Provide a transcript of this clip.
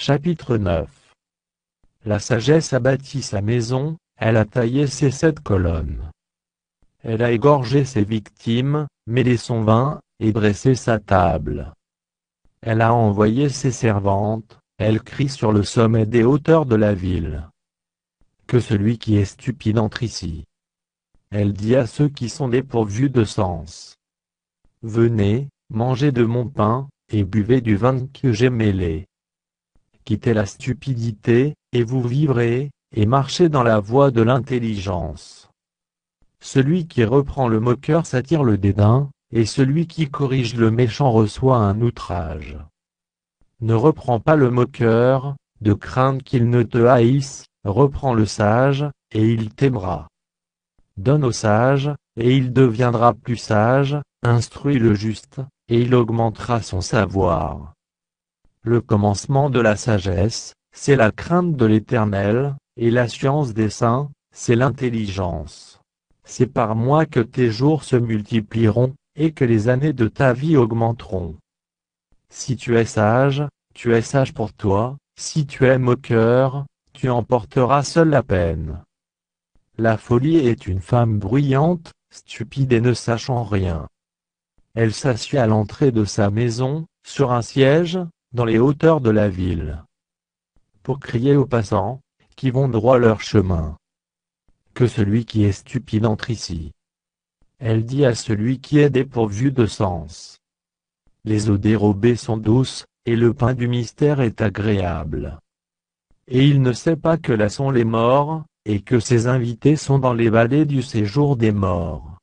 Chapitre 9. La sagesse a bâti sa maison, elle a taillé ses 7 colonnes. Elle a égorgé ses victimes, mêlé son vin, et dressé sa table. Elle a envoyé ses servantes, elle crie sur le sommet des hauteurs de la ville. Que celui qui est stupide entre ici. Elle dit à ceux qui sont dépourvus de sens. Venez, mangez de mon pain, et buvez du vin que j'ai mêlé. Quittez la stupidité, et vous vivrez, et marchez dans la voie de l'intelligence. Celui qui reprend le moqueur s'attire le dédain, et celui qui corrige le méchant reçoit un outrage. Ne reprends pas le moqueur, de crainte qu'il ne te haïsse, reprends le sage, et il t'aimera. Donne au sage, et il deviendra plus sage, instruis le juste, et il augmentera son savoir. Le commencement de la sagesse, c'est la crainte de l'Éternel, et la science des saints, c'est l'intelligence. C'est par moi que tes jours se multiplieront, et que les années de ta vie augmenteront. Si tu es sage pour toi, si tu es moqueur, tu emporteras seul la peine. La folie est une femme bruyante, stupide et ne sachant rien. Elle s'assied à l'entrée de sa maison, sur un siège, dans les hauteurs de la ville, pour crier aux passants, qui vont droit leur chemin. Que celui qui est stupide entre ici. Elle dit à celui qui est dépourvu de sens. Les eaux dérobées sont douces, et le pain du mystère est agréable. Et il ne sait pas que là sont les morts, et que ses invités sont dans les vallées du séjour des morts.